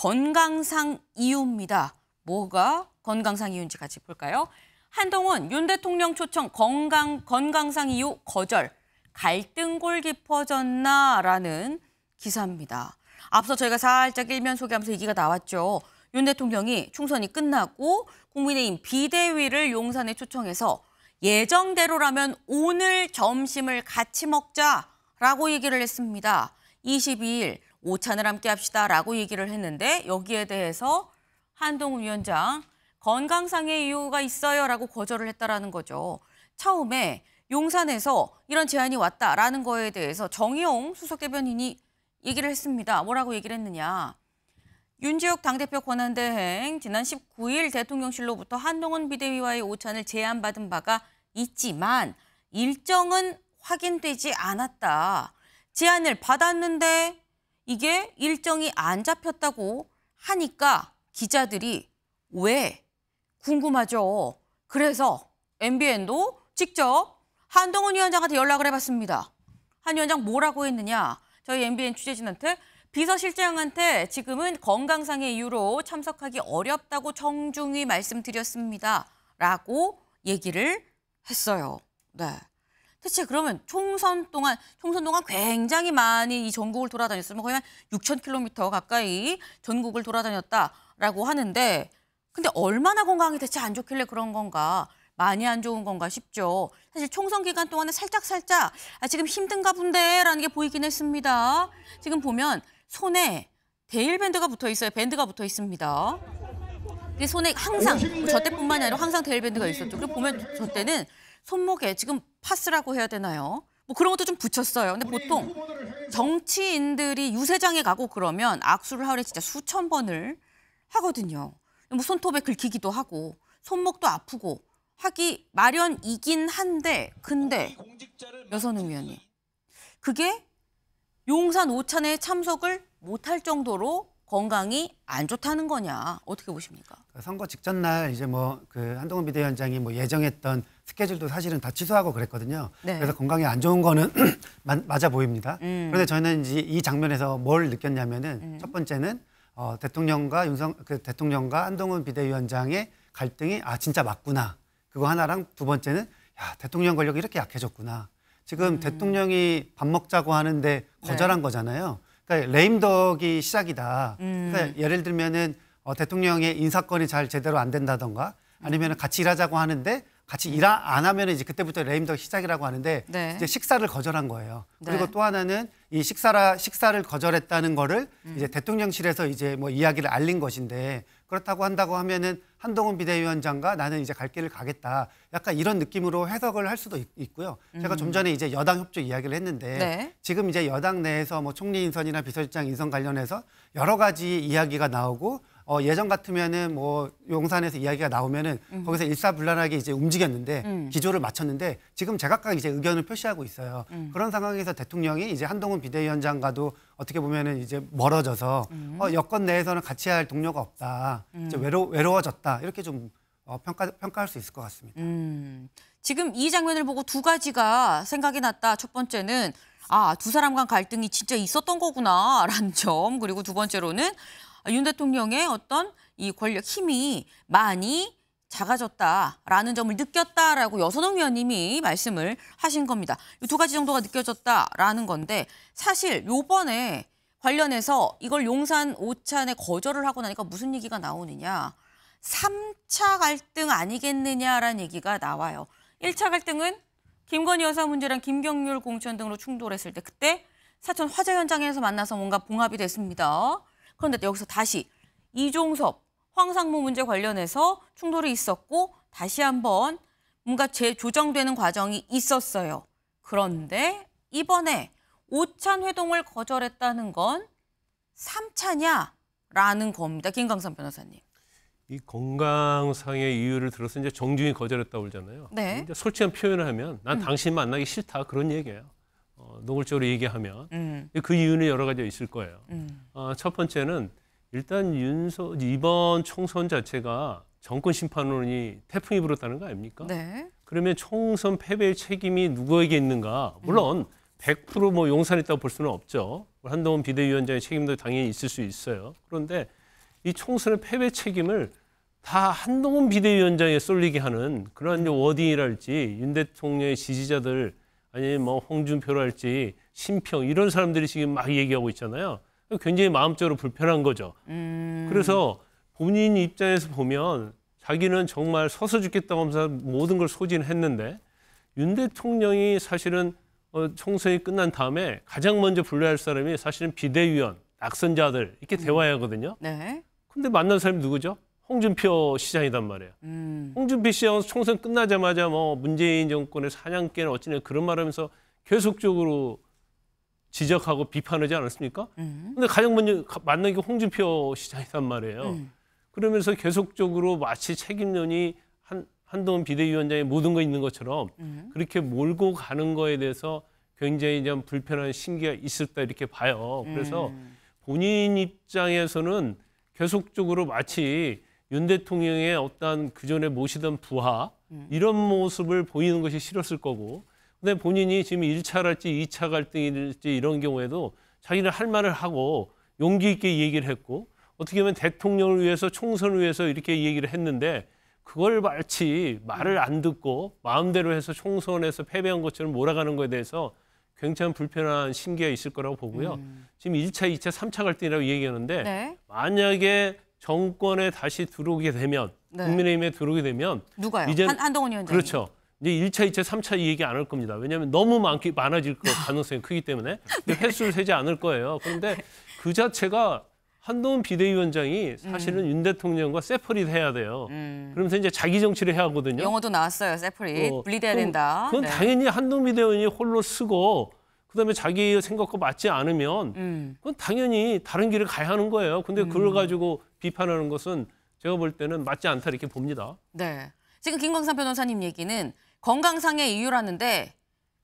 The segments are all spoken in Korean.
건강상 이유입니다. 뭐가 건강상 이유인지 같이 볼까요? 한동훈 윤 대통령 초청 건강상 이유 거절. 갈등골 깊어졌나라는 기사입니다. 앞서 저희가 살짝 일면 소개하면서 얘기가 나왔죠. 윤 대통령이 총선이 끝나고 국민의힘 비대위를 용산에 초청해서 예정대로라면 오늘 점심을 같이 먹자라고 얘기를 했습니다. 22일 오찬을 함께 합시다라고 얘기를 했는데 여기에 대해서 한동훈 위원장 건강상의 이유가 있어요라고 거절을 했다라는 거죠. 처음에 용산에서 이런 제안이 왔다라는 거에 대해서 정의용 수석 대변인이 얘기를 했습니다. 뭐라고 얘기를 했느냐. 윤지욱 당대표 권한대행 지난 19일 대통령실로부터 한동훈 비대위와의 오찬을 제안받은 바가 있지만 일정은 확인되지 않았다. 제안을 받았는데 이게 일정이 안 잡혔다고 하니까 기자들이 왜? 궁금하죠. 그래서 MBN도 직접 한동훈 위원장한테 연락을 해봤습니다. 한 위원장 뭐라고 했느냐. 저희 MBN 취재진한테 비서실장한테 지금은 건강상의 이유로 참석하기 어렵다고 정중히 말씀드렸습니다. 라고 얘기를 했어요. 네. 대체 그러면 총선 동안 굉장히 많이 이 전국을 돌아다녔어요. 거의 한 6,000km 가까이 전국을 돌아다녔다라고 하는데 근데 얼마나 건강이 대체 안 좋길래 그런 건가? 많이 안 좋은 건가 싶죠. 사실 총선 기간 동안에 살짝 지금 힘든가 본데라는 게 보이긴 했습니다. 지금 보면 손에 데일밴드가 붙어 있어요. 밴드가 붙어 있습니다. 손에 항상 저 때뿐만이 아니라 항상 데일밴드가 있었죠. 그리고 보면 저 때는 손목에 지금 파스라고 해야 되나요? 뭐 그런 것도 좀 붙였어요. 근데 보통 정치인들이 유세장에 가고 그러면 악수를 하루에 진짜 수천 번을 하거든요. 뭐 손톱에 긁히기도 하고 손목도 아프고 하기 마련이긴 한데 근데 여선웅 위원님 그게 용산 오찬에 참석을 못할 정도로 건강이 안 좋다는 거냐 어떻게 보십니까? 선거 직전 날 이제 한동훈 비대위원장이 예정했던 스케줄도 사실은 다 취소하고 그랬거든요. 네. 그래서 건강이 안 좋은 거는 맞아 보입니다. 그런데 저는 이제 이 장면에서 뭘 느꼈냐면은 첫 번째는 대통령과 대통령과 한동훈 비대위원장의 갈등이 진짜 맞구나. 그거 하나랑 두 번째는 야, 대통령 권력이 이렇게 약해졌구나. 지금 대통령이 밥 먹자고 하는데 거절한 거잖아요. 그러니까 레임덕이 시작이다. 그러니까 예를 들면은 대통령의 인사권이 잘 제대로 안 된다던가 아니면 같이 일하자고 하는데 같이 일 안 하면 이제 그때부터 레임덕 시작이라고 하는데 이제 식사를 거절한 거예요. 그리고 또 하나는 이 식사를 거절했다는 거를 이제 대통령실에서 이제 이야기를 알린 것인데 그렇다고 한다고 하면은 한동훈 비대위원장과 나는 이제 갈 길을 가겠다. 약간 이런 느낌으로 해석을 할 수도 있고요. 제가 좀 전에 이제 여당 협조 이야기를 했는데 지금 이제 여당 내에서 총리 인선이나 비서실장 인선 관련해서 여러 가지 이야기가 나오고 예전 같으면은 용산에서 이야기가 나오면은 거기서 일사불란하게 이제 움직였는데 기조를 맞췄는데 지금 제각각 이제 의견을 표시하고 있어요. 그런 상황에서 대통령이 이제 한동훈 비대위원장과도 어떻게 보면은 이제 멀어져서 여권 내에서는 같이 할 동료가 없다. 이제 외로워졌다. 이렇게 좀 평가할 수 있을 것 같습니다. 지금 이 장면을 보고 두 가지가 생각이 났다. 첫 번째는 두 사람 간 갈등이 진짜 있었던 거구나라는 점. 그리고 두 번째로는 윤 대통령의 어떤 이 권력 힘이 많이 작아졌다라는 점을 느꼈다라고 여선홍 위원님이 말씀을 하신 겁니다. 이 두 가지 정도가 느껴졌다라는 건데 사실 요번에 관련해서 이걸 용산 오찬에 거절을 하고 나니까 무슨 얘기가 나오느냐. 3차 갈등 아니겠느냐라는 얘기가 나와요. 1차 갈등은 김건희 여사 문제랑 김경률 공천 등으로 충돌했을 때 그때 사천 화재 현장에서 만나서 뭔가 봉합이 됐습니다. 그런데 여기서 다시 이종섭, 황상무 문제 관련해서 충돌이 있었고 다시 한번 뭔가 재조정되는 과정이 있었어요. 그런데 이번에 오찬 회동을 거절했다는 건 3차냐라는 겁니다. 김광선 변호사님. 이 건강상의 이유를 들어서 이제 정중히 거절했다고 그러잖아요. 네. 이제 솔직한 표현을 하면 난 당신 만나기 싫다 그런 얘기예요. 노골적으로 얘기하면 그 이유는 여러 가지가 있을 거예요. 첫 번째는 일단 이번 총선 자체가 정권 심판론이 태풍이 불었다는 거 아닙니까? 네. 그러면 총선 패배의 책임이 누구에게 있는가? 물론 100% 용산에 있다고 볼 수는 없죠. 한동훈 비대위원장의 책임도 당연히 있을 수 있어요. 그런데 이 총선의 패배 책임을 다 한동훈 비대위원장에 쏠리게 하는 그런 워딩이랄지 윤 대통령의 지지자들 아니면 뭐 홍준표랄지 심평 이런 사람들이 지금 막 얘기하고 있잖아요. 굉장히 마음적으로 불편한 거죠. 그래서 본인 입장에서 보면 자기는 정말 서서 죽겠다고 하면서 모든 걸 소진했는데 윤 대통령이 사실은 총선이 끝난 다음에 가장 먼저 불러야 할 사람이 사실은 비대위원, 낙선자들 이렇게 대화해야 하거든요. 네. 근데 만난 사람이 누구죠? 홍준표 시장이단 말이에요. 홍준표 시장은 총선 끝나자마자 뭐 문재인 정권의 사냥개는 어찌냐 그런 말하면서 계속적으로 지적하고 비판하지 않았습니까? 근데 가장 먼저 만난 게 홍준표 시장이단 말이에요. 그러면서 계속적으로 마치 책임론이 한동훈 비대위원장의 모든 거 있는 것처럼 그렇게 몰고 가는 거에 대해서 굉장히 좀 불편한 심기가 있었다 이렇게 봐요. 그래서 본인 입장에서는 계속적으로 마치 윤 대통령의 어떤 그전에 모시던 부하 이런 모습을 보이는 것이 싫었을 거고 근데 본인이 지금 1차랄지 2차 갈등일지 이런 경우에도 자기는 할 말을 하고 용기 있게 얘기를 했고 어떻게 보면 대통령을 위해서 총선을 위해서 이렇게 얘기를 했는데 그걸 마치 말을 안 듣고 마음대로 해서 총선에서 패배한 것처럼 몰아가는 거에 대해서 굉장히 불편한 심기가 있을 거라고 보고요. 지금 1차, 2차, 3차 갈등이라고 얘기하는데 네. 만약에 정권에 다시 들어오게 되면 네. 국민의힘에 들어오게 되면 누가요? 이제 한동훈 위원장이. 그렇죠. 이제 1차, 2차, 3차 이 얘기 안 할 겁니다. 왜냐하면 너무 많아질 가능성이 크기 때문에 횟수를 세지 않을 거예요. 그런데 그 자체가 한동훈 비대위원장이 사실은 윤 대통령과 세퍼릿 해야 돼요. 그러면서 이제 자기 정치를 해야 하거든요. 영어도 나왔어요. 세퍼릿. 분리돼야 된다. 그건 네. 당연히 한동훈 비대위원이 홀로 쓰고 그다음에 자기 생각과 맞지 않으면 그건 당연히 다른 길을 가야 하는 거예요. 근데 그걸 가지고 비판하는 것은 제가 볼 때는 맞지 않다 이렇게 봅니다. 네. 지금 김광삼 변호사님 얘기는 건강상의 이유라는데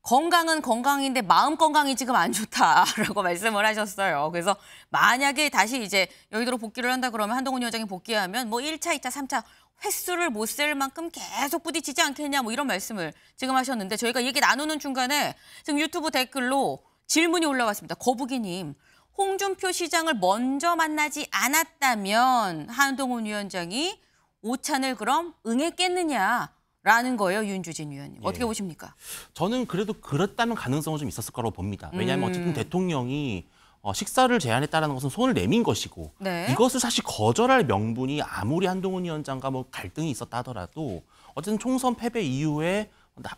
건강은 건강인데 마음 건강이 지금 안 좋다라고 말씀을 하셨어요. 그래서 만약에 다시 이제 여의도로 복귀를 한다 그러면 한동훈 위원장이 복귀하면 뭐 1차, 2차, 3차 횟수를 못 셀 만큼 계속 부딪히지 않겠냐 뭐 이런 말씀을 지금 하셨는데 저희가 얘기 나누는 중간에 지금 유튜브 댓글로 질문이 올라왔습니다. 거북이님. 홍준표 시장을 먼저 만나지 않았다면 한동훈 위원장이 오찬을 그럼 응했겠느냐라는 거예요. 윤주진 위원님. 어떻게 보십니까? 저는 그래도 그랬다는 가능성은 좀 있었을 거라고 봅니다. 왜냐하면 어쨌든 대통령이 식사를 제안했다는 것은 손을 내민 것이고 네. 이것을 사실 거절할 명분이 아무리 한동훈 위원장과 뭐 갈등이 있었다 하더라도 어쨌든 총선 패배 이후에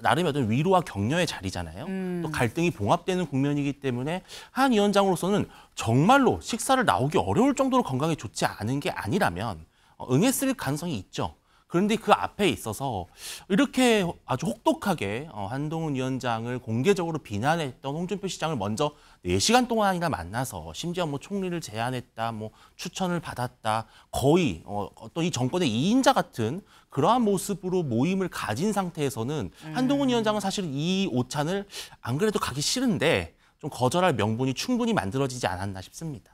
나름의 어떤 위로와 격려의 자리잖아요. 또 갈등이 봉합되는 국면이기 때문에 한 위원장으로서는 정말로 식사를 나오기 어려울 정도로 건강에 좋지 않은 게 아니라면 응했을 가능성이 있죠. 그런데 그 앞에 있어서 이렇게 아주 혹독하게 한동훈 위원장을 공개적으로 비난했던 홍준표 시장을 먼저 4시간 동안이나 만나서 심지어 뭐 총리를 제안했다, 뭐 추천을 받았다, 거의 어떤 이 정권의 2인자 같은 그러한 모습으로 모임을 가진 상태에서는 한동훈 위원장은 사실 이 오찬을 안 그래도 가기 싫은데 좀 거절할 명분이 충분히 만들어지지 않았나 싶습니다.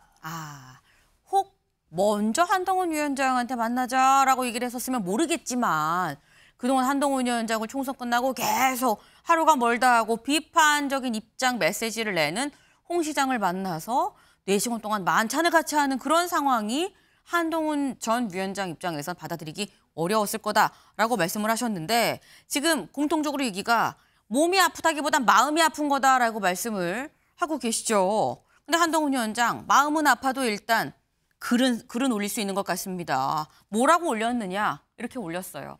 혹 먼저 한동훈 위원장한테 만나자라고 얘기를 했었으면 모르겠지만 그동안 한동훈 위원장을 총선 끝나고 계속 하루가 멀다 하고 비판적인 입장 메시지를 내는 홍 시장을 만나서 4시간 동안 만찬을 같이 하는 그런 상황이 한동훈 전 위원장 입장에선 받아들이기 어려웠을 거다라고 말씀을 하셨는데 지금 공통적으로 얘기가 몸이 아프다기보단 마음이 아픈 거다라고 말씀을 하고 계시죠. 근데 한동훈 위원장 마음은 아파도 일단 글은 올릴 수 있는 것 같습니다. 뭐라고 올렸느냐? 이렇게 올렸어요.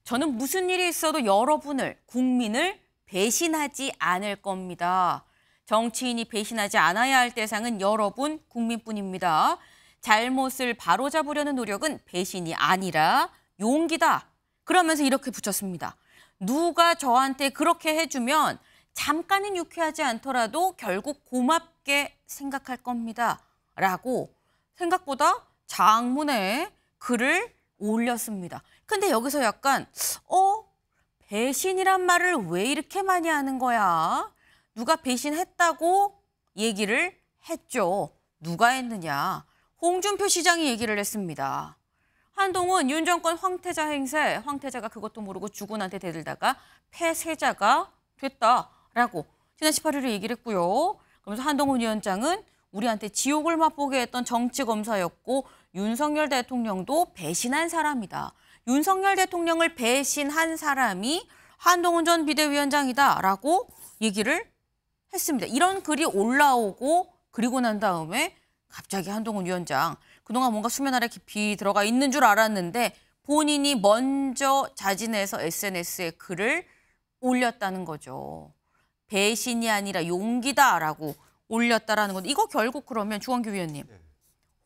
저는 무슨 일이 있어도 여러분을, 국민을 배신하지 않을 겁니다. 정치인이 배신하지 않아야 할 대상은 여러분, 국민뿐입니다. 잘못을 바로잡으려는 노력은 배신이 아니라 용기다. 그러면서 이렇게 붙였습니다. 누가 저한테 그렇게 해주면 잠깐은 유쾌하지 않더라도 결국 고맙게 생각할 겁니다. 라고 생각보다 장문에 글을 올렸습니다. 근데 여기서 약간 배신이란 말을 왜 이렇게 많이 하는 거야? 누가 배신했다고 얘기를 했죠. 누가 했느냐? 홍준표 시장이 얘기를 했습니다. 한동훈 윤 정권 황태자 행세, 황태자가 그것도 모르고 주군한테 대들다가 폐쇄자가 됐다라고 지난 18일에 얘기를 했고요. 그러면서 한동훈 위원장은 우리한테 지옥을 맛보게 했던 정치검사였고 윤석열 대통령도 배신한 사람이다. 윤석열 대통령을 배신한 사람이 한동훈 전 비대위원장이다라고 얘기를 했습니다. 이런 글이 올라오고 그리고 난 다음에 갑자기 한동훈 위원장 그동안 뭔가 수면 아래 깊이 들어가 있는 줄 알았는데 본인이 먼저 자진해서 SNS에 글을 올렸다는 거죠. 배신이 아니라 용기다라고 올렸다라는 건데 이거 결국 그러면 주원규 위원님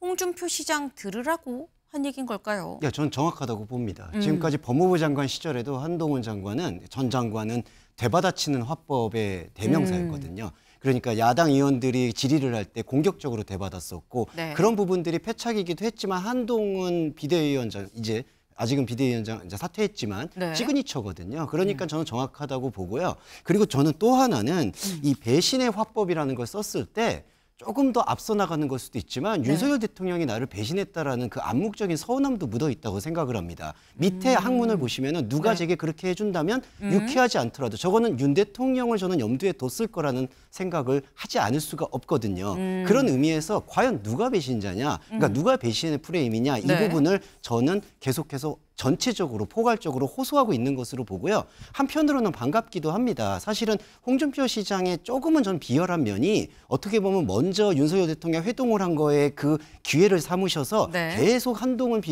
홍준표 시장 들으라고 한 얘기인 걸까요? 네, 저는 정확하다고 봅니다. 지금까지 법무부 장관 시절에도 한동훈 전 장관은 되받아치는 화법의 대명사였거든요. 그러니까 야당 의원들이 질의를 할 때 공격적으로 대받았었고 네. 그런 부분들이 패착이기도 했지만 한동훈 비대위원장 이제 아직은 비대위원장 이제 사퇴했지만 네. 시그니처거든요. 그러니까 저는 정확하다고 보고요. 그리고 저는 또 하나는 이 배신의 화법이라는 걸 썼을 때 조금 더 앞서 나가는 걸 수도 있지만 윤석열 대통령이 나를 배신했다라는 그 암묵적인 서운함도 묻어 있다고 생각을 합니다. 밑에 항문을 보시면은 누가 제게 그렇게 해준다면 유쾌하지 않더라도 저거는 윤 대통령을 저는 염두에 뒀을 거라는 생각을 하지 않을 수가 없거든요. 그런 의미에서 과연 누가 배신자냐, 그러니까 누가 배신의 프레임이냐 이 네. 부분을 저는 계속해서 전체적으로 포괄적으로 호소하고 있는 것으로 보고요. 한편으로는 반갑기도 합니다. 사실은 홍준표 시장의 조금은 전 비열한 면이 어떻게 보면 먼저 윤석열 대통령 회동을 한 거에 그 기회를 삼으셔서 네. 계속 한동훈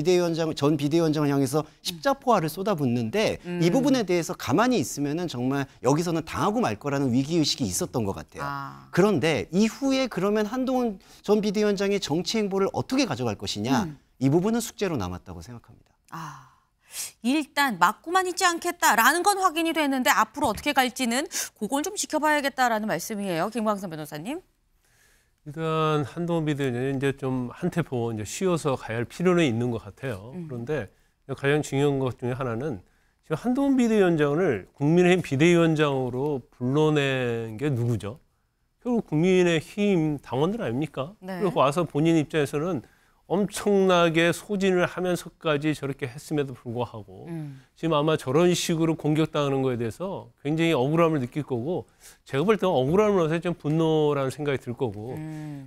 전 비대위원장을 향해서 십자포화를 쏟아붓는데 이 부분에 대해서 가만히 있으면은 정말 여기서는 당하고 말 거라는 위기의식이 있었던 것 같아요. 그런데 이후에 그러면 한동훈 전 비대위원장의 정치 행보를 어떻게 가져갈 것이냐 이 부분은 숙제로 남았다고 생각합니다. 일단 맞고만 있지 않겠다라는 건 확인이 됐는데 앞으로 어떻게 갈지는 그걸 좀 지켜봐야겠다라는 말씀이에요. 김광선 변호사님. 일단 한동훈 비대위원장이 이제 좀 한 템포 이제 쉬어서 가야 할 필요는 있는 것 같아요. 그런데 가장 중요한 것 중에 하나는 지금 한동훈 비대위원장을 국민의힘 비대위원장으로 불러낸 게 누구죠? 결국 국민의힘 당원들 아닙니까? 네. 그리고 와서 본인 입장에서는 엄청나게 소진을 하면서까지 저렇게 했음에도 불구하고 지금 아마 저런 식으로 공격당하는 거에 대해서 굉장히 억울함을 느낄 거고 제가 볼 때는 억울함을 넘어서 좀 분노라는 생각이 들 거고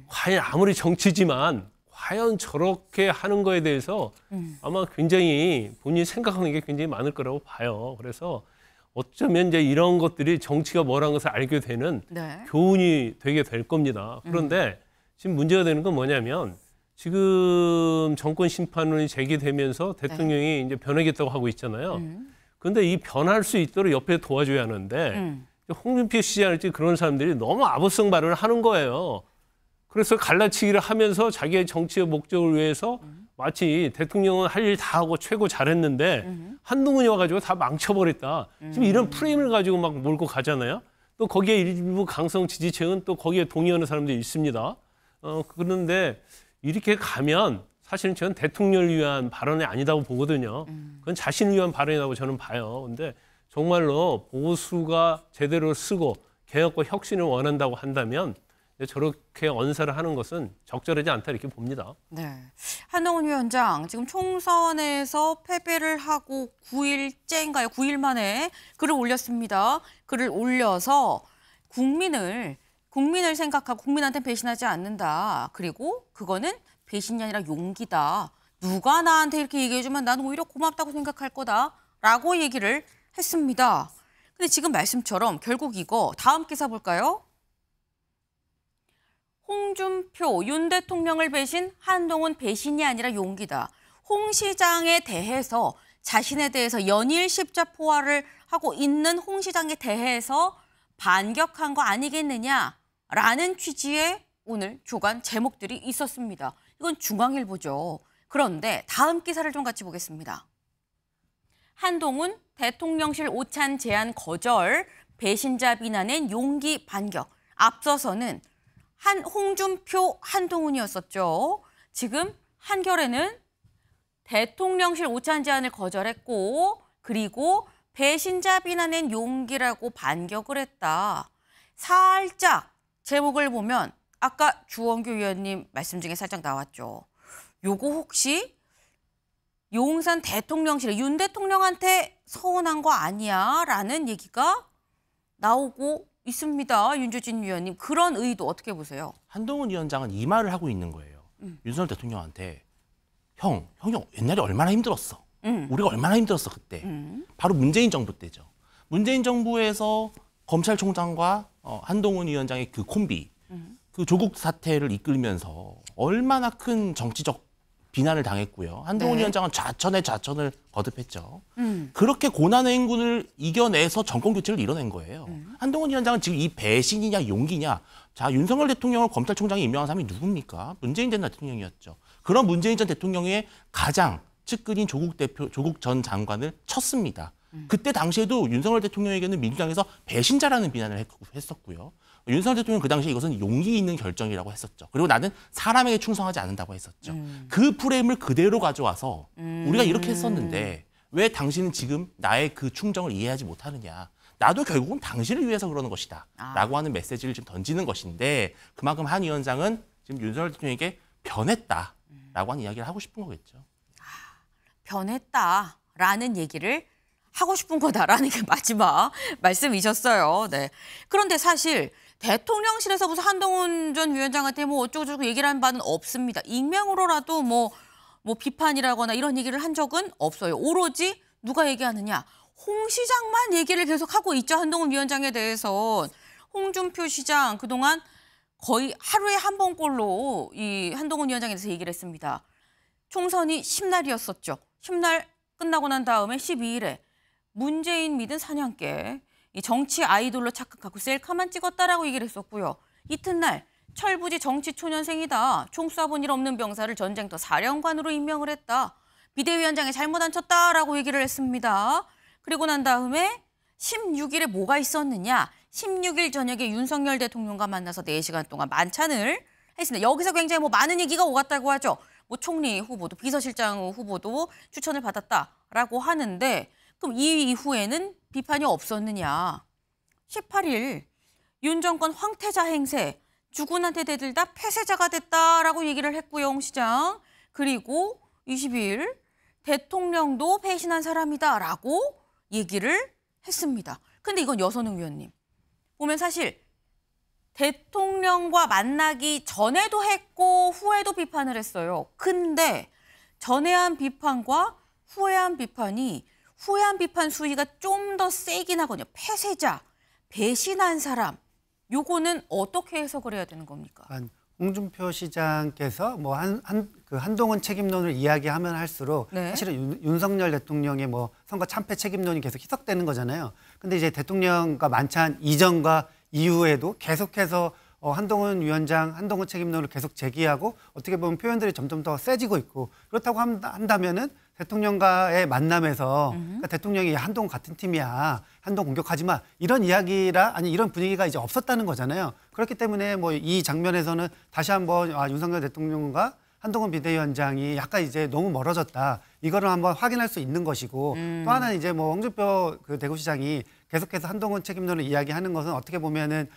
과연 아무리 정치지만 과연 저렇게 하는 거에 대해서 아마 굉장히 본인이 생각하는 게 굉장히 많을 거라고 봐요. 그래서 어쩌면 이제 이런 것들이 정치가 뭐라는 것을 알게 되는 네. 교훈이 되게 될 겁니다. 그런데 지금 문제가 되는 건 뭐냐면 지금 정권 심판론이 제기되면서 대통령이 이제 변하겠다고 하고 있잖아요. 그런데 이 변할 수 있도록 옆에 도와줘야 하는데 홍준표 시장일지 그런 사람들이 너무 아부성 발언을 하는 거예요. 그래서 갈라치기를 하면서 자기의 정치의 목적을 위해서 마치 대통령은 할 일 다 하고 최고 잘했는데 한동훈이 와가지고 다 망쳐버렸다. 지금 이런 프레임을 가지고 막 몰고 가잖아요. 또 거기에 일부 강성 지지층은 또 거기에 동의하는 사람들이 있습니다. 그런데 이렇게 가면 사실은 저는 대통령을 위한 발언이 아니다고 보거든요. 그건 자신을 위한 발언이라고 저는 봐요. 근데 정말로 보수가 제대로 쓰고 개혁과 혁신을 원한다고 한다면 저렇게 언사를 하는 것은 적절하지 않다 이렇게 봅니다. 네. 한동훈 위원장 지금 총선에서 패배를 하고 9일째인가요? 9일 만에 글을 올렸습니다. 글을 올려서 국민을 생각하고 국민한테 배신하지 않는다. 그리고 그거는 배신이 아니라 용기다. 누가 나한테 이렇게 얘기해주면 나는 오히려 고맙다고 생각할 거다라고 얘기를 했습니다. 근데 지금 말씀처럼 결국 이거 다음 기사 볼까요? 홍준표, 윤 대통령을 배신, 한동훈 배신이 아니라 용기다. 홍 시장에 대해서 자신에 대해서 연일 십자포화를 하고 있는 홍 시장에 대해서 반격한 거 아니겠느냐라는 취지의 오늘 주간 제목들이 있었습니다. 이건 중앙일보죠. 그런데 다음 기사를 좀 같이 보겠습니다. 한동훈 대통령실 오찬 제안 거절, 배신자 비난엔 용기 반격. 앞서서는 홍준표, 한동훈이었었죠. 지금 한겨레는 대통령실 오찬 제안을 거절했고 그리고 배신자 비난엔 용기라고 반격을 했다. 살짝 제목을 보면 아까 주원규 위원님 말씀 중에 살짝 나왔죠. 요거 혹시 용산 대통령실에 윤 대통령한테 서운한 거 아니야? 라는 얘기가 나오고 있습니다. 윤주진 위원님. 그런 의도 어떻게 보세요? 한동훈 위원장은 이 말을 하고 있는 거예요. 윤석열 대통령한테 형이 옛날에 얼마나 힘들었어. 우리가 얼마나 힘들었어 그때. 바로 문재인 정부 때죠. 문재인 정부에서 검찰총장과 한동훈 위원장의 그 콤비, 그 조국 사태를 이끌면서 얼마나 큰 정치적 비난을 당했고요. 한동훈 위원장은 좌천에 좌천을 거듭했죠. 그렇게 고난의 행군을 이겨내서 정권 교체를 이뤄낸 거예요. 한동훈 위원장은 지금 이 배신이냐 용기냐. 자, 윤석열 대통령을 검찰총장에 임명한 사람이 누굽니까? 문재인 전 대통령이었죠. 그런 문재인 전 대통령의 가장 측근인 조국 전 장관을 쳤습니다. 그때 당시에도 윤석열 대통령에게는 민주당에서 배신자라는 비난을 했었고요. 윤석열 대통령은 그 당시에 이것은 용기 있는 결정이라고 했었죠. 그리고 나는 사람에게 충성하지 않는다고 했었죠. 그 프레임을 그대로 가져와서 우리가 이렇게 했었는데 왜 당신은 지금 나의 그 충정을 이해하지 못하느냐. 나도 결국은 당신을 위해서 그러는 것이다. 라고 하는 메시지를 좀 던지는 것인데 그만큼 한 위원장은 지금 윤석열 대통령에게 변했다라고 하는 이야기를 하고 싶은 거겠죠. 변했다라는 얘기를 하고 싶은 거다라는 게 마지막 말씀이셨어요. 네. 그런데 사실 대통령실에서 무슨 한동훈 전 위원장한테 뭐 어쩌고저쩌고 얘기를 한 바는 없습니다. 익명으로라도 뭐 비판이라거나 이런 얘기를 한 적은 없어요. 오로지 누가 얘기하느냐. 홍 시장만 얘기를 계속 하고 있죠. 한동훈 위원장에 대해서. 홍준표 시장 그동안 거의 하루에 한 번꼴로 이 한동훈 위원장에 대해서 얘기를 했습니다. 총선이 10날이었었죠. 10날 끝나고 난 다음에 12일에 문재인 믿은 사냥개, 이 정치 아이돌로 착각하고 셀카만 찍었다라고 얘기를 했었고요. 이튿날 철부지 정치 초년생이다. 총 쏴본 일 없는 병사를 전쟁터 사령관으로 임명을 했다. 비대위원장이 잘못 안 쳤다라고 얘기를 했습니다. 그리고 난 다음에 16일에 뭐가 있었느냐. 16일 저녁에 윤석열 대통령과 만나서 4시간 동안 만찬을 했습니다. 여기서 굉장히 많은 얘기가 오갔다고 하죠. 총리 후보도 비서실장 후보도 추천을 받았다라고 하는데 그럼 이 이후에는 비판이 없었느냐. 18일 윤 정권 황태자 행세, 주군한테 대들다 폐쇄자가 됐다라고 얘기를 했고요. 홍 시장. 그리고 22일 대통령도 배신한 사람이다라고 얘기를 했습니다. 근데 이건 여선웅 위원님. 보면 사실 대통령과 만나기 전에도 했고 후에도 비판을 했어요. 근데 전에 한 비판과 후에 한 비판이 후에 한 비판 수위가 좀 더 세긴 하거든요. 폐쇄자, 배신한 사람. 요거는 어떻게 해석을 해야 되는 겁니까? 홍준표 시장께서 한동훈 책임론을 이야기하면 할수록 사실은 윤석열 대통령의 선거 참패 책임론이 계속 희석되는 거잖아요. 근데 이제 대통령과 만찬 이전과 이후에도 계속해서 한동훈 위원장, 한동훈 책임론을 계속 제기하고 어떻게 보면 표현들이 점점 더 세지고 있고 그렇다고 한다면은 대통령과의 만남에서 그러니까 대통령이 한동훈 같은 팀이야. 한동훈 공격하지 마. 이런 이야기라 아니 이런 분위기가 이제 없었다는 거잖아요. 그렇기 때문에 이 장면에서는 다시 한번 윤석열 대통령과 한동훈 비대위원장이 약간 이제 너무 멀어졌다. 이거를 한번 확인할 수 있는 것이고 또 하나는 이제 홍준표 그 대구시장이 계속해서 한동훈 책임론을 이야기하는 것은 어떻게 보면은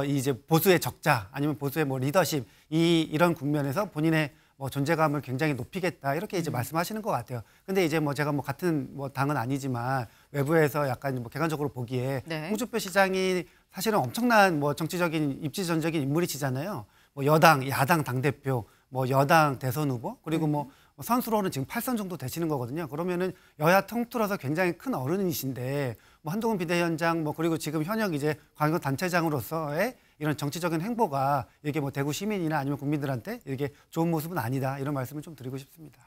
이제 보수의 적자 아니면 보수의 리더십 이런 국면에서 본인의 존재감을 굉장히 높이겠다 이렇게 이제 말씀하시는 것 같아요. 근데 이제 제가 같은 당은 아니지만 외부에서 약간 객관적으로 보기에 홍준표 시장이 사실은 엄청난 정치적인 입지전적인 인물이시잖아요. 여당, 야당 당대표, 여당 대선 후보 그리고 선수로는 지금 8선 정도 되시는 거거든요. 그러면은 여야 통틀어서 굉장히 큰 어른이신데 한동훈 비대위원장 그리고 지금 현역 이제 광역 단체장으로서의 이런 정치적인 행보가 이게 대구 시민이나 아니면 국민들한테 이게 좋은 모습은 아니다 이런 말씀을 좀 드리고 싶습니다.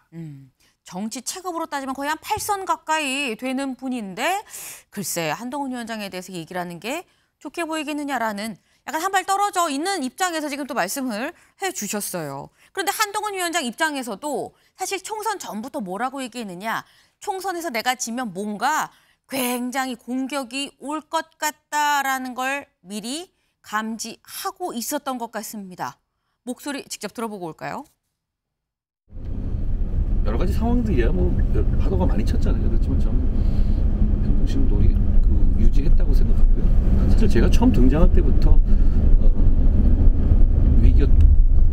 정치 체급으로 따지면 거의 한 8선 가까이 되는 분인데 글쎄 한동훈 위원장에 대해서 얘기를 하는 게 좋게 보이겠느냐라는 약간 한 발 떨어져 있는 입장에서 지금 또 말씀을 해주셨어요. 그런데 한동훈 위원장 입장에서도 사실 총선 전부터 뭐라고 얘기했느냐. 총선에서 내가 지면 뭔가 굉장히 공격이 올 것 같다라는 걸 미리 감지하고 있었던 것 같습니다. 목소리 직접 들어보고 올까요? 여러 가지 상황들이야 파도가 많이 쳤잖아요. 그렇지만 저는 평등심 놀이 유지했다고 생각하고요. 사실 제가 처음 등장할 때부터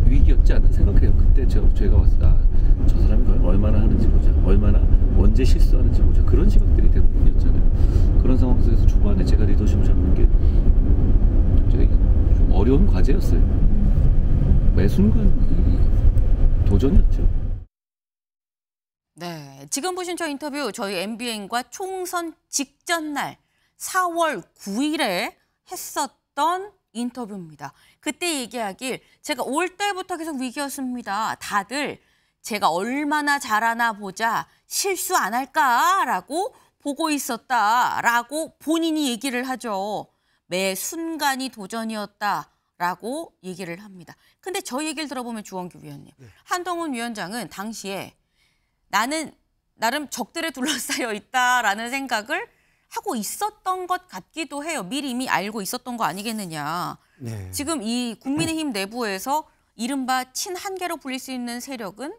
위기였지 않나 생각해요. 그때 제가 왔을 저 사람이 얼마나 하는지 보자, 얼마나 언제 실수하는지 보자 그런 시각들이 대부분이었잖아요. 그런 상황 속에서 초반에 제가 리더십을 잡는 게 굉장히 좀 어려운 과제였어요. 매 순간 도전이었죠. 지금 보신 저 인터뷰 저희 MBN과 총선 직전 날 4월 9일에 했었던 인터뷰입니다. 그때 얘기하길 제가 올 때부터 계속 위기였습니다. 다들 제가 얼마나 잘하나 보자 실수 안 할까라고 보고 있었다라고 본인이 얘기를 하죠. 매 순간이 도전이었다라고 얘기를 합니다. 근데 저 얘기를 들어보면 주원규 위원님, 한동훈 위원장은 당시에 나는 나름 적들에 둘러싸여 있다라는 생각을 하고 있었던 것 같기도 해요. 미리 이미 알고 있었던 거 아니겠느냐. 네. 지금 이 국민의힘 내부에서 이른바 친한계로 불릴 수 있는 세력은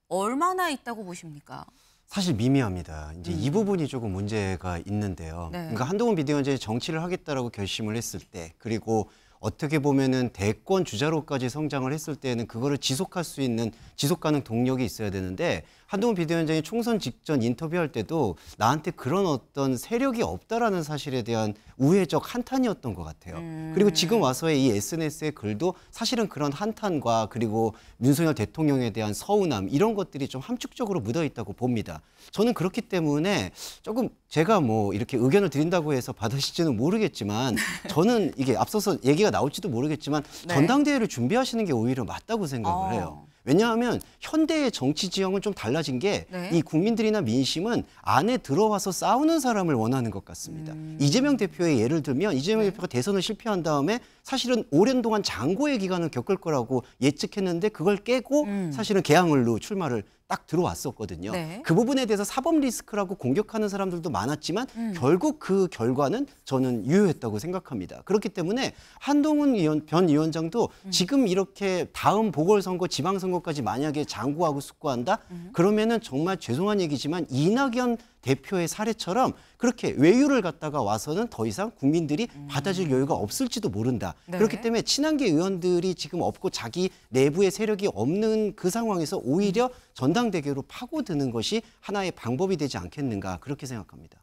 얼마나 있다고 보십니까? 사실 미미합니다. 이제 이 부분이 조금 문제가 있는데요. 네. 그러니까 한동훈 비대위원장이 정치를 하겠다라고 결심을 했을 때, 그리고 어떻게 보면은 대권 주자로까지 성장을 했을 때는 그거를 지속할 수 있는 지속 가능 동력이 있어야 되는데, 한동훈 비대위원장이 총선 직전 인터뷰할 때도 나한테 그런 어떤 세력이 없다라는 사실에 대한 우회적 한탄이었던 것 같아요. 그리고 지금 와서의 이 SNS의 글도 사실은 그런 한탄과 그리고 윤석열 대통령에 대한 서운함 이런 것들이 좀 함축적으로 묻어 있다고 봅니다. 저는 그렇기 때문에 조금 제가 뭐 이렇게 의견을 드린다고 해서 받으실지는 모르겠지만 저는 이게 앞서서 얘기가 나올지도 모르겠지만 네. 전당대회를 준비하시는 게 오히려 맞다고 생각을 해요. 왜냐하면 현대의 정치 지형은 좀 달라진 게 이 국민들이나 민심은 안에 들어와서 싸우는 사람을 원하는 것 같습니다. 이재명 대표의 예를 들면 이재명 대표가 대선을 실패한 다음에 사실은 오랜 동안 장고의 기간을 겪을 거라고 예측했는데 그걸 깨고 사실은 개항을로 출마를 딱 들어왔었거든요. 네. 그 부분에 대해서 사법 리스크라고 공격하는 사람들도 많았지만 결국 그 결과는 저는 유효했다고 생각합니다. 그렇기 때문에 한동훈 전 위원장도 지금 이렇게 다음 보궐선거, 지방선거까지 만약에 장구하고 숙고한다? 그러면은 정말 죄송한 얘기지만 이낙연 대표의 사례처럼 그렇게 외유를 갖다가 와서는 더 이상 국민들이 받아줄 여유가 없을지도 모른다. 네. 그렇기 때문에 친한계 의원들이 지금 없고 자기 내부의 세력이 없는 그 상황에서 오히려 전당대회로 파고드는 것이 하나의 방법이 되지 않겠는가 그렇게 생각합니다.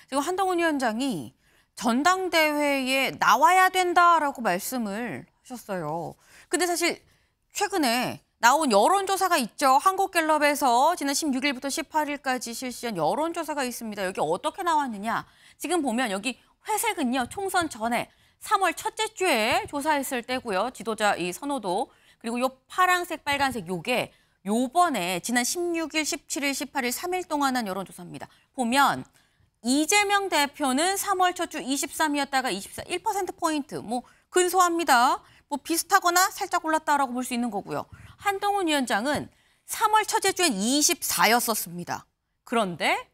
지금 한동훈 위원장이 전당대회에 나와야 된다라고 말씀을 하셨어요. 근데 사실 최근에 나온 여론조사가 있죠. 한국갤럽에서 지난 16일부터 18일까지 실시한 여론조사가 있습니다. 여기 어떻게 나왔느냐. 지금 보면 여기 회색은요. 총선 전에 3월 첫째 주에 조사했을 때고요. 지도자 이 선호도. 그리고 요 파란색, 빨간색 요게 요번에 지난 16일, 17일, 18일 3일 동안 한 여론조사입니다. 보면 이재명 대표는 3월 첫 주 23이었다가 24, 1%포인트. 뭐 근소합니다. 뭐 비슷하거나 살짝 올랐다라고 볼 수 있는 거고요. 한동훈 위원장은 3월 첫째 주엔 24였었습니다. 그런데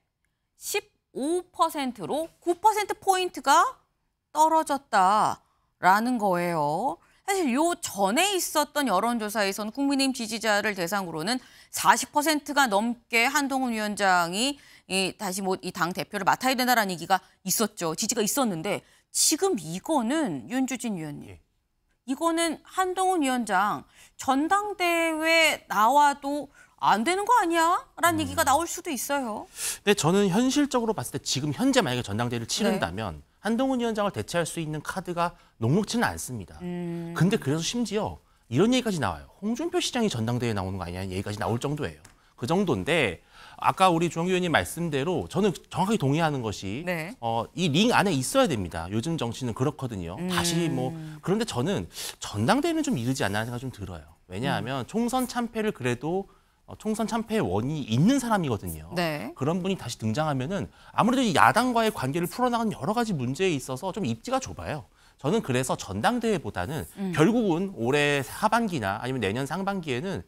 15%로 9%포인트가 떨어졌다라는 거예요. 사실 요 전에 있었던 여론조사에서는 국민의힘 지지자를 대상으로는 40%가 넘게 한동훈 위원장이 다시 뭐 이 당 대표를 맡아야 된다라는 얘기가 있었죠. 지지가 있었는데 지금 이거는 윤주진 위원님. 이거는 한동훈 위원장 전당대회 나와도 안 되는 거 아니야? 라는 얘기가 나올 수도 있어요. 근데 저는 현실적으로 봤을 때 지금 현재 만약에 전당대회를 치른다면 한동훈 위원장을 대체할 수 있는 카드가 녹록지는 않습니다. 근데 그래서 심지어 이런 얘기까지 나와요. 홍준표 시장이 전당대회에 나오는 거 아니냐는 얘기까지 나올 정도예요. 그 정도인데 아까 우리 주원규 의원님 말씀대로 저는 정확하게 동의하는 것이 이 링 안에 있어야 됩니다. 요즘 정치는 그렇거든요. 다시 뭐 그런데 저는 전당대회는 좀 이르지 않나 생각이 좀 들어요. 왜냐하면 총선 참패를 그래도 총선 참패의 원인이 있는 사람이거든요. 네. 그런 분이 다시 등장하면은 아무래도 이 야당과의 관계를 풀어나가는 여러 가지 문제에 있어서 좀 입지가 좁아요. 저는 그래서 전당대회보다는 결국은 올해 하반기나 아니면 내년 상반기에는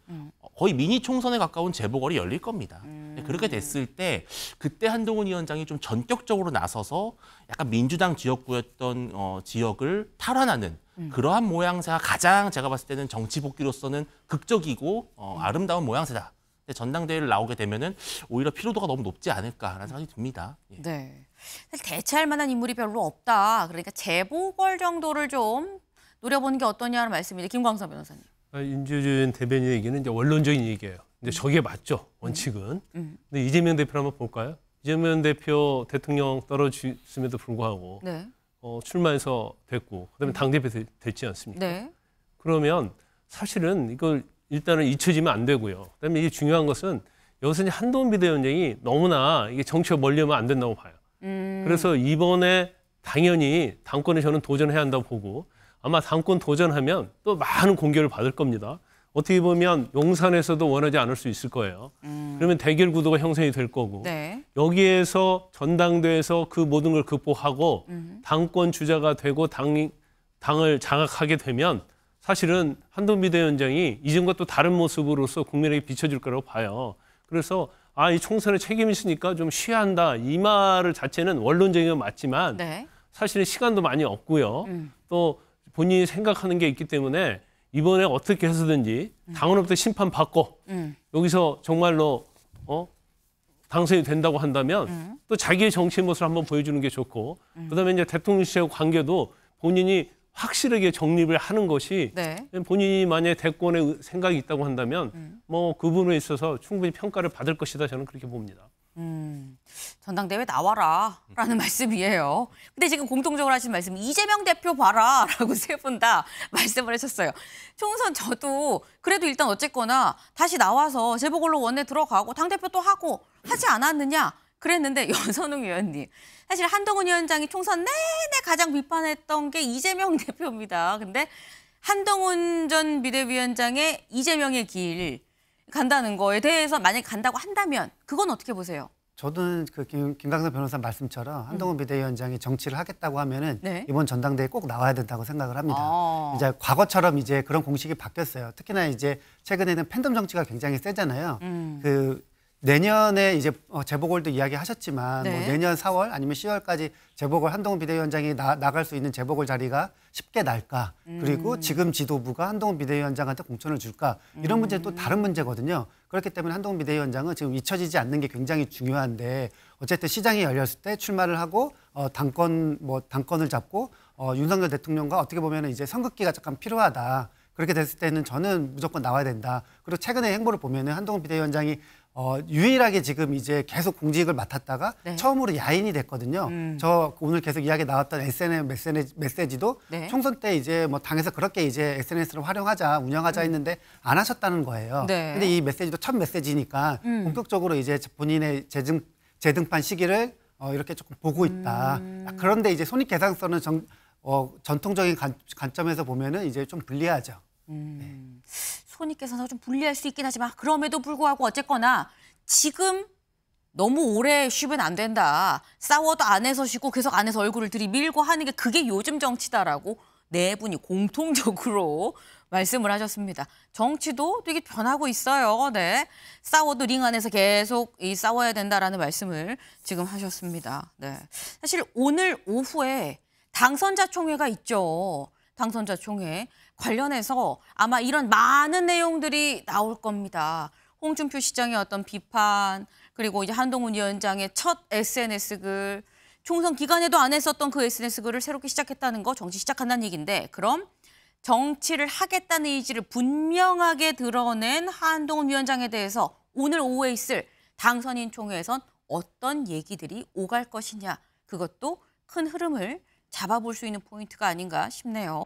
거의 미니 총선에 가까운 재보궐이 열릴 겁니다. 그렇게 됐을 때 그때 한동훈 위원장이 좀 전격적으로 나서서 약간 민주당 지역구였던 지역을 탈환하는 그러한 모양새가 가장 제가 봤을 때는 정치 복귀로서는 극적이고 아름다운 모양새다. 근데 전당대회를 나오게 되면은 오히려 피로도가 너무 높지 않을까라는 생각이 듭니다. 예. 네. 사실 대체할 만한 인물이 별로 없다. 그러니까 재보궐 정도를 좀 노려보는 게 어떠냐는 말씀입니다. 김광선 변호사님. 윤주진 대변인 얘기는 이제 원론적인 얘기예요. 근데 저게 맞죠, 원칙은. 근데 이재명 대표를 한번 볼까요? 이재명 대표 대통령 떨어졌음에도 불구하고 출마해서 됐고 그다음에 당대표 됐지 않습니까? 네. 그러면 사실은 이걸 일단은 잊혀지면 안 되고요. 그다음에 이게 중요한 것은 여기서 한동훈 비대위원장이 너무나 이게 정치와 멀리하면 안 된다고 봐요. 그래서 이번에 당연히 당권에 저는 도전해야 한다고 보고 아마 당권 도전하면 또 많은 공격을 받을 겁니다. 어떻게 보면 용산에서도 원하지 않을 수 있을 거예요. 그러면 대결 구도가 형성이 될 거고 네. 여기에서 전당대회에서 그 모든 걸 극복하고 당권 주자가 되고 당을 장악하게 되면 사실은 한동훈 비대위원장이 이전과 또 다른 모습으로서 국민에게 비춰질 거라고 봐요. 그래서 이 총선에 책임이 있으니까 좀 쉬어야 한다. 이 말 자체는 원론적인 건 맞지만 네. 사실은 시간도 많이 없고요. 또 본인이 생각하는 게 있기 때문에 이번에 어떻게 해서든지 당원으로부터 심판받고 여기서 정말로 당선이 된다고 한다면 또 자기의 정치의 모습을 한번 보여주는 게 좋고 그다음에 이제 대통령실하고 관계도 본인이 확실하게 정립을 하는 것이 네. 본인이 만약에 대권에 생각이 있다고 한다면 뭐 그 부분에 있어서 충분히 평가를 받을 것이다 저는 그렇게 봅니다. 전당대회 나와라라는 말씀이에요. 근데 지금 공통적으로 하신 말씀 이재명 대표 봐라라고 세 분 다 말씀을 하셨어요. 총선 저도 그래도 일단 어쨌거나 다시 나와서 재보궐로 원내 들어가고 당대표 또 하고 하지 않았느냐 그랬는데 연선웅 의원님 사실 한동훈 위원장이 총선 내내 가장 비판했던 게 이재명 대표입니다. 근데 한동훈 전 비대위원장의 이재명의 길 간다는 거에 대해서 만약에 간다고 한다면 그건 어떻게 보세요? 저는 그 김강석 변호사 말씀처럼 한동훈 비대위원장이 정치를 하겠다고 하면은 네. 이번 전당대회에 꼭 나와야 된다고 생각을 합니다. 아. 이제 과거처럼 이제 그런 공식이 바뀌었어요. 특히나 이제 최근에는 팬덤 정치가 굉장히 세잖아요. 그 내년에 이제 재보궐도 이야기하셨지만 네. 뭐 내년 4월 아니면 10월까지 재보궐 한동훈 비대위원장이 나갈 수 있는 재보궐 자리가 쉽게 날까? 그리고 지금 지도부가 한동훈 비대위원장한테 공천을 줄까? 이런 문제는 또 다른 문제거든요. 그렇기 때문에 한동훈 비대위원장은 지금 잊혀지지 않는 게 굉장히 중요한데 어쨌든 시장이 열렸을 때 출마를 하고 당권을 잡고 윤석열 대통령과 어떻게 보면 이제 선긋기가 잠깐 필요하다. 그렇게 됐을 때는 저는 무조건 나와야 된다. 그리고 최근의 행보를 보면은 한동훈 비대위원장이 유일하게 지금 이제 계속 공직을 맡았다가 네. 처음으로 야인이 됐거든요. 저 오늘 계속 이야기 나왔던 SNS 메시지도 네. 총선 때 이제 뭐 당에서 그렇게 이제 SNS를 운영하자 했는데 안 하셨다는 거예요. 네. 근데 이 메시지도 첫 메시지니까 본격적으로 이제 본인의 재등판 시기를 이렇게 조금 보고 있다. 그런데 이제 손익계산서는 전통적인 관점에서 보면은 이제 좀 불리하죠. 손익계산서가 좀 불리할 수 있긴 하지만 그럼에도 불구하고 어쨌거나 지금 너무 오래 쉬면 안 된다. 싸워도 안에서 쉬고 계속 안에서 얼굴을 들이밀고 하는 게 그게 요즘 정치다라고 네 분이 공통적으로 말씀을 하셨습니다. 정치도 되게 변하고 있어요. 네. 싸워도 링 안에서 계속 싸워야 된다라는 말씀을 지금 하셨습니다. 네. 사실 오늘 오후에 당선자 총회가 있죠. 당선자 총회 관련해서 아마 이런 많은 내용들이 나올 겁니다. 홍준표 시장의 어떤 비판, 그리고 이제 한동훈 위원장의 첫 SNS 글, 총선 기간에도 안 했었던 그 SNS 글을 새롭게 시작했다는 거, 정치 시작한다는 얘기인데, 그럼 정치를 하겠다는 의지를 분명하게 드러낸 한동훈 위원장에 대해서 오늘 오후에 있을 당선인 총회에선 어떤 얘기들이 오갈 것이냐, 그것도 큰 흐름을 잡아볼 수 있는 포인트가 아닌가 싶네요.